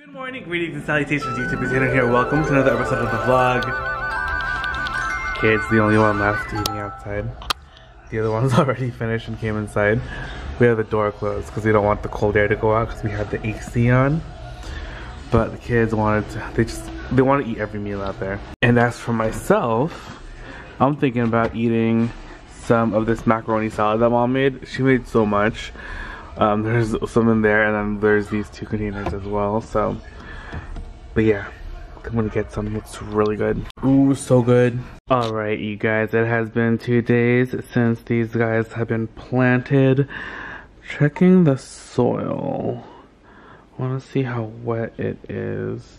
Good morning, greetings and salutations, YouTube. It's Tanner here. Welcome to another episode of the vlog. Kids, the only one left eating outside. The other one's already finished and came inside. We have the door closed because we don't want the cold air to go out because we had the AC on. But the kids wanted to, they want to eat every meal out there. And as for myself, I'm thinking about eating some of this macaroni salad that Mom made. She made so much. There's some in there, and then there's these two containers as well. So, but yeah, I'm gonna get some. It's really good. Ooh, so good. All right, you guys, it has been 2 days since these guys have been planted. Checking the soil. I want to see how wet it is.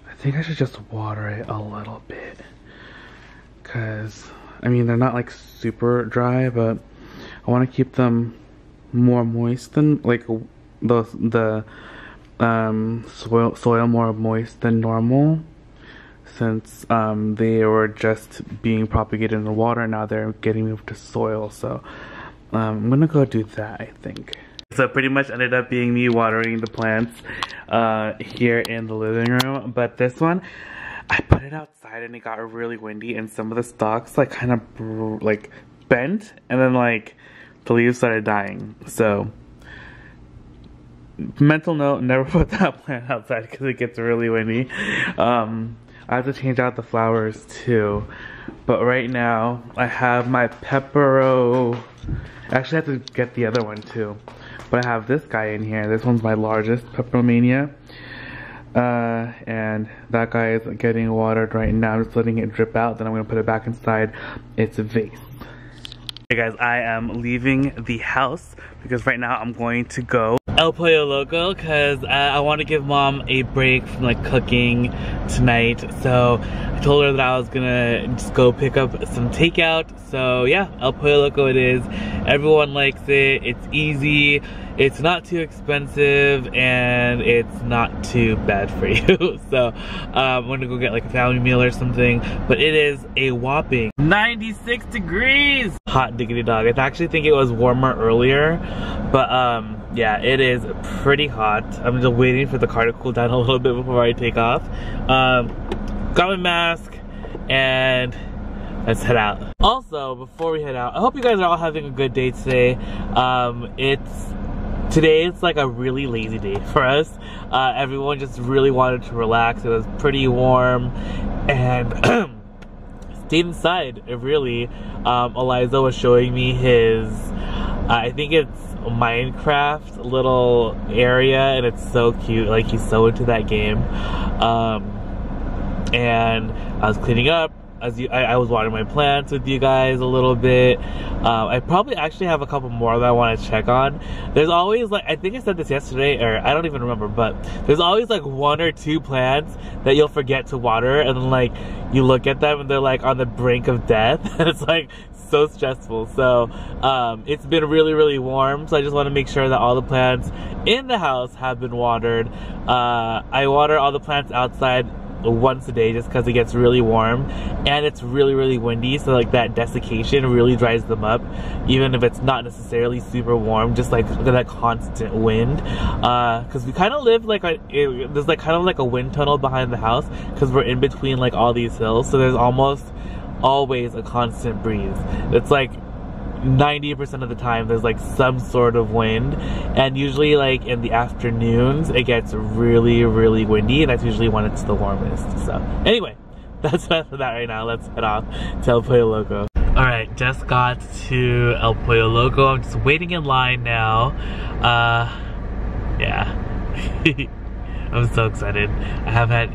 I think I should just water it a little bit, cause I mean they're not like super dry, but I want to keep them more moist than like the soil more moist than normal, since they were just being propagated in the water. Now they're getting moved to soil, so I'm gonna go do that, I think. So it pretty much ended up being me watering the plants here in the living room, but this one I put it outside and it got really windy and some of the stalks like kind of like bent, and then like the leaves started dying. So mental note, never put that plant outside because it gets really windy. I have to change out the flowers too, but right now I have my peppero. Actually I have to get the other one too, but I have this guy in here. This one's my largest Pepperomania, and that guy is getting watered right now. I'm just letting it drip out, then I'm gonna put it back inside its vase. Hey guys, I am leaving the house because right now I'm going to go El Pollo Loco because I want to give Mom a break from like cooking tonight. So I told her that I was gonna just go pick up some takeout. So yeah, El Pollo Loco it is. Everyone likes it. It's easy. It's not too expensive and it's not too bad for you. So I'm gonna go get like a family meal or something. But it is a whopping 96 degrees. Hot diggity dog. I actually think it was warmer earlier, but yeah, it is pretty hot. I'm just waiting for the car to cool down a little bit before I take off. Got my mask and let's head out. Also, before we head out, I hope you guys are all having a good day today. Today it's like a really lazy day for us. Everyone just really wanted to relax. It was pretty warm and stayed inside, really. Eliza was showing me his, I think it's Minecraft little area, and it's so cute. Like, he's so into that game. And I was cleaning up. I was watering my plants with you guys a little bit. I probably actually have a couple more that I want to check on. There's always like, I think I said this yesterday, or I don't even remember, but there's always like 1 or 2 plants that you'll forget to water, and then like you look at them and they're like on the brink of death. And it's like so stressful. So it's been really warm, so I just want to make sure that all the plants in the house have been watered. I water all the plants outside once a day just because it gets really warm and it's really windy, so like that desiccation really dries them up, even if it's not necessarily super warm. Just like look at that constant wind, because we kind of live like there's like kind of like a wind tunnel behind the house because we're in between like all these hills, so there's almost always a constant breeze. It's like 90% of the time there's like some sort of wind, and usually like in the afternoons it gets really windy, and that's usually when it's the warmest. So anyway, that's enough of that right now. Let's head off to El Pollo Loco. Alright, just got to El Pollo Loco. I'm just waiting in line now. Yeah. I'm so excited. I have had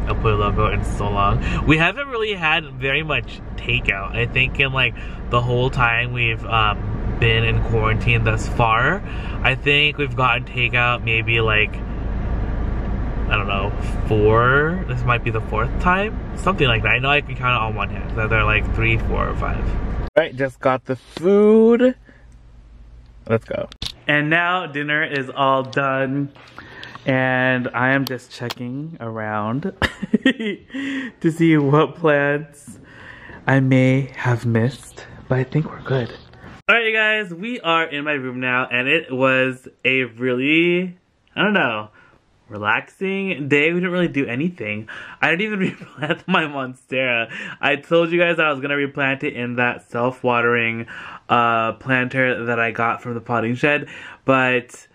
El Pollo Loco in so long. We haven't really had very much takeout. I think in like the whole time we've been in quarantine thus far, I think we've gotten takeout maybe like, I don't know, 4. This might be the 4th time, something like that. I know I can count it on one hand. So they're like 3, 4, or 5. Alright, just got the food. Let's go. And now dinner is all done. And I am just checking around to see what plants I may have missed, but I think we're good. Alright you guys, we are in my room now, and it was a really, I don't know, relaxing day. We didn't really do anything. I didn't even replant my Monstera. I told you guys that I was gonna replant it in that self-watering planter that I got from the potting shed, but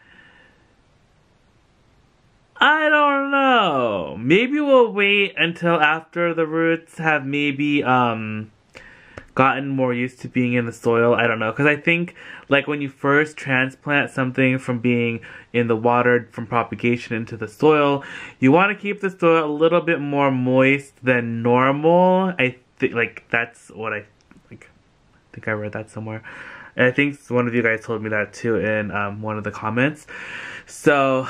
I don't know. Maybe we'll wait until after the roots have maybe gotten more used to being in the soil. I don't know, because I think like when you first transplant something from being in the water from propagation into the soil, you want to keep the soil a little bit more moist than normal. I think like that's what I think I read that somewhere. And I think one of you guys told me that too in one of the comments. So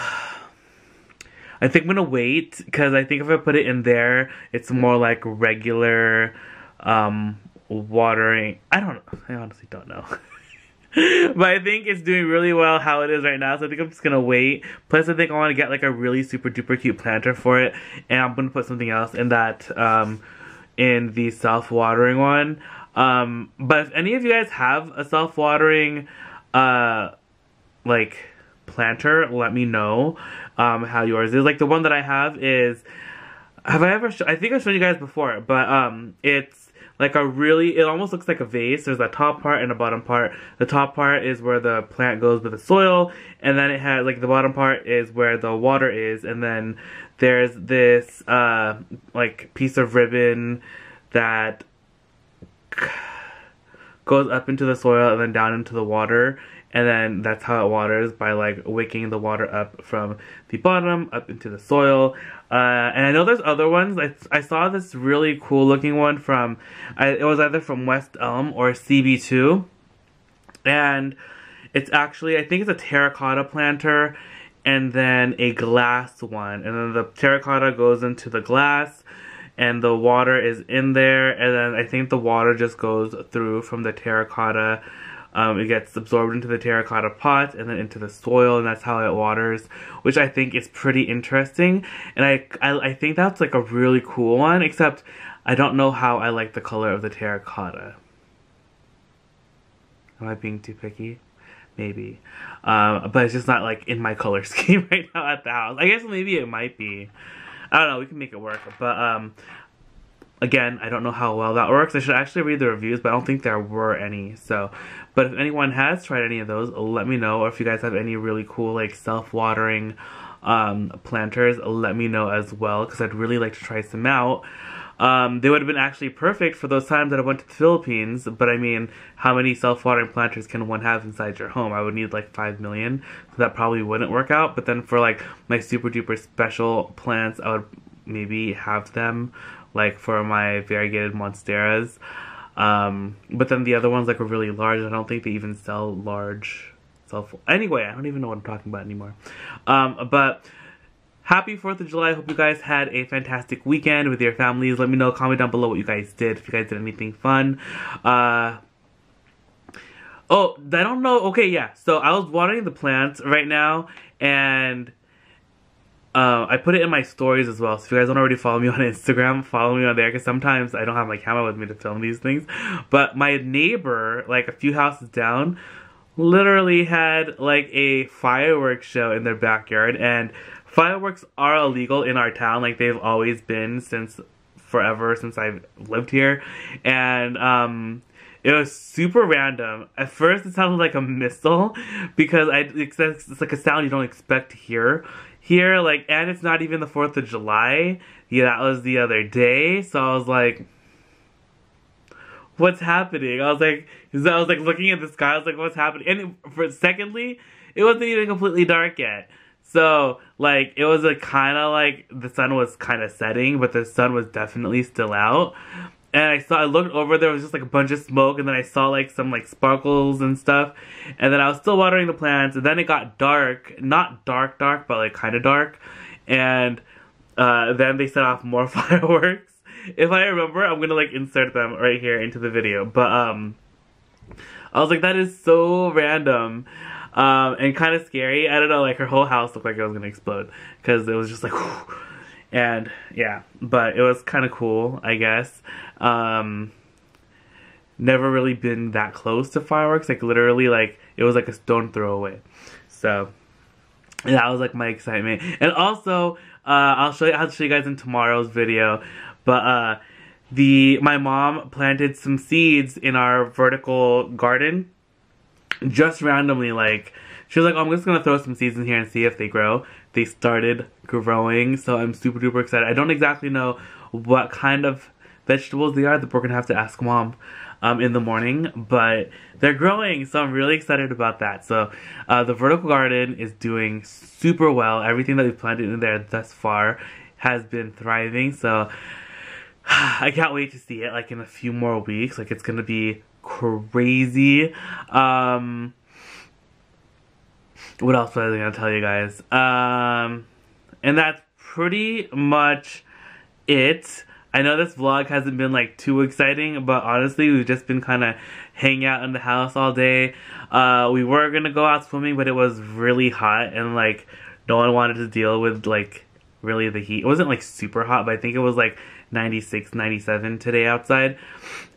I think I'm gonna wait, because I think if I put it in there, it's more like regular watering. I honestly don't know. But I think it's doing really well how it is right now, so I think I'm just gonna wait. Plus I think I want to get like a really super duper cute planter for it, and I'm gonna put something else in that in the self-watering one. But if any of you guys have a self-watering like planter, let me know how yours is. Like the one that I have is, I think I've shown you guys before, but it's like it almost looks like a vase. There's a top part and a bottom part. The top part is where the plant goes with the soil, and then it has like the bottom part is where the water is, and then there's this like piece of ribbon that goes up into the soil and then down into the water, and then that's how it waters, by like wicking the water up from the bottom up into the soil. And I know there's other ones. I saw this really cool looking one from, it was either from West Elm or CB2, and it's actually, I think it's a terracotta planter and then a glass one, and then the terracotta goes into the glass and the water is in there, and then I think the water just goes through from the terracotta. It gets absorbed into the terracotta pot and then into the soil, and that's how it waters, which I think is pretty interesting. And I think that's like a really cool one, except I don't know how I like the color of the terracotta. Am I being too picky? Maybe. But it's just not like in my color scheme right now at the house. I guess maybe it might be. I don't know, we can make it work, but again, I don't know how well that works. I should actually read the reviews, but I don't think there were any. So, but if anyone has tried any of those, let me know. Or if you guys have any really cool like self-watering planters, let me know as well, because I'd really like to try some out. They would have been actually perfect for those times that I went to the Philippines, but I mean, how many self-watering planters can one have inside your home? I would need like 5 million, so that probably wouldn't work out. But then for like my super duper special plants, I would maybe have them like for my variegated monsteras. But then the other ones like were really large. I don't think they even sell large anyway, I don't even know what I'm talking about anymore. But happy 4th of July. I hope you guys had a fantastic weekend with your families. Let me know, comment down below what you guys did, if you guys did anything fun. Oh, I don't know. Okay, yeah. So I was watering the plants right now, and I put it in my stories as well. So if you guys don't already follow me on Instagram, follow me on there, because sometimes I don't have my camera with me to film these things. But my neighbor, like a few houses down, literally had like a fireworks show in their backyard, and fireworks are illegal in our town. Like they've always been since forever, since I've lived here. And it was super random. At first it sounded like a missile, because it's like a sound you don't expect to hear here, like, and it's not even the 4th of July. Yeah, that was the other day. So I was like, what's happening? I was like looking at the sky. I was like, what's happening? And secondly, it wasn't even completely dark yet. So like it was like kind of like the sun was kind of setting, but the sun was definitely still out. And I looked over, there was just like a bunch of smoke, and then I saw like some like sparkles and stuff. And then I was still watering the plants, and then it got dark. Not dark, but like kind of dark. And then they set off more fireworks. If I remember, I'm gonna like insert them right here into the video. But I was like, that is so random. And kind of scary. I don't know, like her whole house looked like it was gonna explode, because it was just like, whew. And yeah, but it was kind of cool, I guess. Never really been that close to fireworks. Like literally, like it was like a stone throw away. So And that was like my excitement. And also, I'll show you guys in tomorrow's video, but my mom planted some seeds in our vertical garden just randomly. Like, she was like, oh, I'm just gonna throw some seeds in here and see if they grow. They started growing, so I'm super duper excited. I don't exactly know what kind of vegetables they are, that we're gonna have to ask mom in the morning, but they're growing, so I'm really excited about that. So the vertical garden is doing super well. Everything that we've planted in there thus far has been thriving, so I can't wait to see it like in a few more weeks. Like, it's gonna be crazy. What else was I gonna tell you guys? And that's pretty much it. I know this vlog hasn't been like too exciting, but honestly, we've just been kind of hanging out in the house all day. We were gonna go out swimming, but it was really hot, and like no one wanted to deal with like really the heat. It wasn't like super hot, but I think it was like 96, 97 today outside,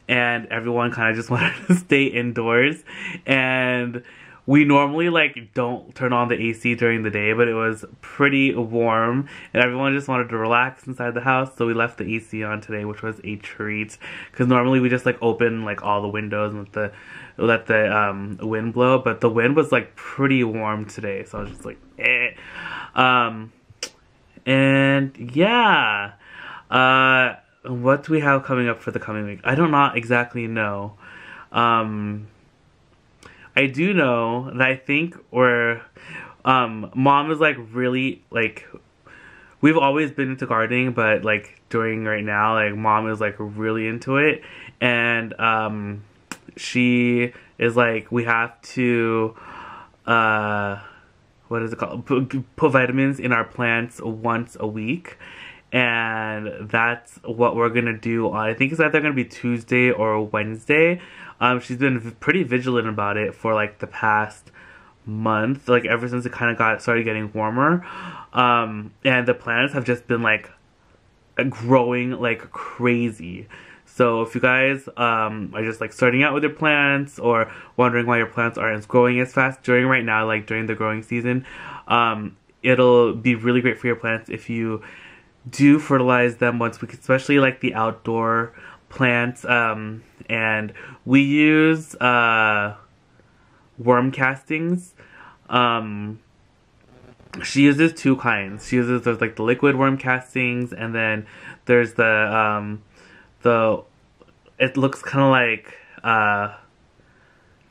and everyone kind of just wanted to stay indoors. And we normally like don't turn on the AC during the day, but it was pretty warm and everyone just wanted to relax inside the house, so we left the AC on today, which was a treat. Because normally we just like open like all the windows and let the wind blow, but the wind was like pretty warm today, so I was just like, eh. And yeah, what do we have coming up for the coming week? I do not exactly know. I do know that I think mom is like really like, we've always been into gardening, but like during right now, like mom is like really into it, and she is like, we have to what is it called? Put vitamins in our plants once a week. And that's what we're gonna do on, I think it's either gonna be Tuesday or Wednesday. She's been pretty vigilant about it for like the past month, like ever since it kind of started getting warmer. And the plants have just been like growing like crazy. So if you guys are just like starting out with your plants, or wondering why your plants aren't growing as fast during right now, like during the growing season, it'll be really great for your plants if you do fertilize them once a week, especially like the outdoor plants. And we use worm castings. She uses two kinds. She uses, there's like the liquid worm castings, and then there's the it looks kind of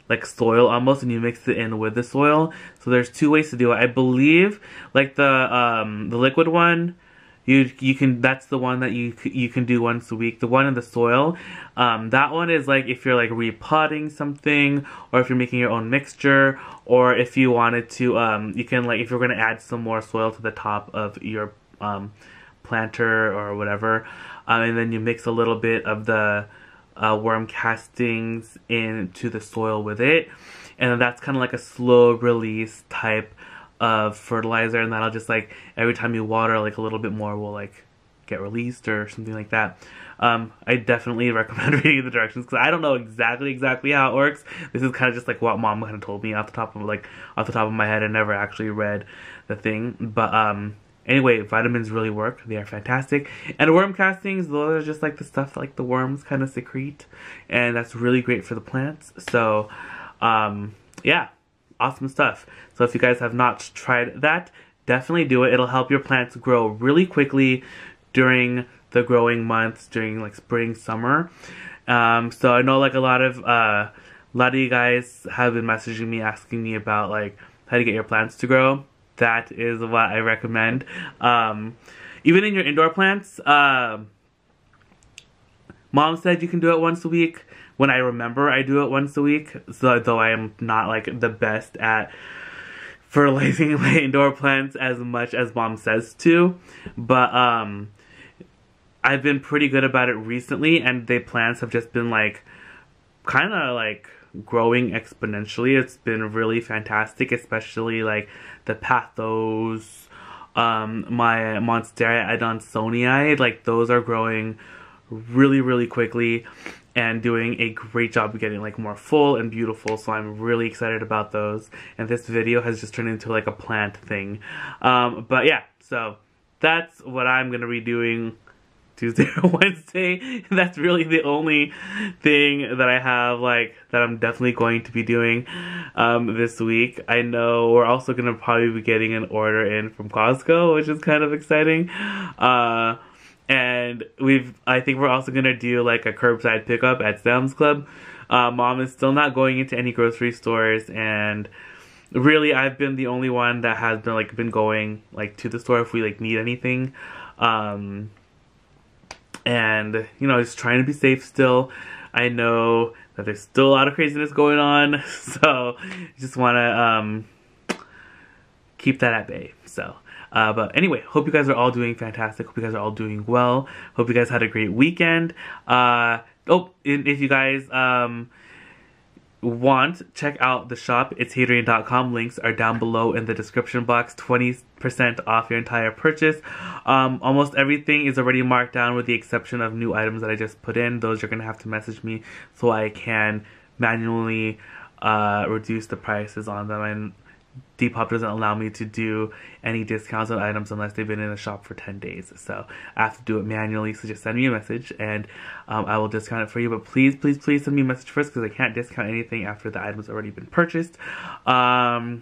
like soil almost, and you mix it in with the soil. So there's two ways to do it. I believe like the liquid one, you can, that's the one that you can do once a week. The one in the soil, that one is like if you're like repotting something, or if you're making your own mixture, or if you wanted to, you can, like if you're going to add some more soil to the top of your planter or whatever, and then you mix a little bit of the worm castings into the soil with it, and then that's kind of like a slow release type of fertilizer, and that'll just like every time you water, like a little bit more will like get released or something like that. I definitely recommend reading the directions, because I don't know exactly how it works. This is kind of just like what mom kind of told me off the top of my head. I never actually read the thing, but anyway, vitamins really work. They are fantastic. And worm castings, those are just like the stuff like the worms kind of secrete, and that's really great for the plants. So yeah, awesome stuff. So if you guys have not tried that, definitely do it. It'll help your plants grow really quickly during the growing months, during like spring, summer. So I know like a lot of you guys have been messaging me asking me about like how to get your plants to grow. That is what I recommend. Even in your indoor plants, mom said you can do it once a week. When I remember, I do it once a week. So though I am not like the best at fertilizing my indoor plants as much as mom says to, but I've been pretty good about it recently, and the plants have just been like kind of like growing exponentially. It's been really fantastic, especially like the pathos, my Monstera adansonii, like those are growing really quickly and doing a great job of getting like more full and beautiful, so I'm really excited about those. And this video has just turned into like a plant thing. But yeah, so that's what I'm gonna be doing Tuesday or Wednesday. That's really the only thing that I have like that I'm definitely going to be doing this week. I know we're also gonna probably be getting an order in from Costco, which is kind of exciting. And I think we're also gonna do like a curbside pickup at Sam's Club. Mom is still not going into any grocery stores, and really I've been the only one that has been going like to the store if we like need anything. And you know, just trying to be safe still. I know that there's still a lot of craziness going on, so just wanna keep that at bay. So but anyway, hope you guys are all doing fantastic. Hope you guys are all doing well. Hope you guys had a great weekend. If you guys check out the shop, itsHadrian.com. Links are down below in the description box. 20% off your entire purchase. Almost everything is already marked down with the exception of new items that I just put in. Those you're going to have to message me so I can manually reduce the prices on them. And Depop doesn't allow me to do any discounts on items unless they've been in the shop for 10 days. So I have to do it manually, so just send me a message and I will discount it for you. But please send me a message first, because I can't discount anything after the item's already been purchased. And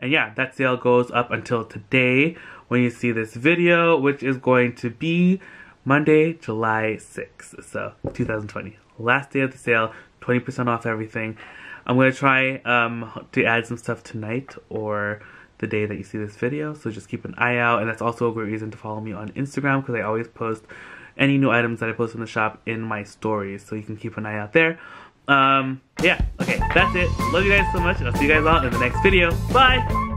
yeah, that sale goes up until today when you see this video, which is going to be Monday, July 6th. So 2020. Last day of the sale, 20% off everything. I'm going to try to add some stuff tonight or the day that you see this video, so just keep an eye out. And that's also a great reason to follow me on Instagram, because I always post any new items that I post in the shop in my stories, so you can keep an eye out there. Yeah, okay, that's it. Love you guys so much, and I'll see you guys all in the next video. Bye!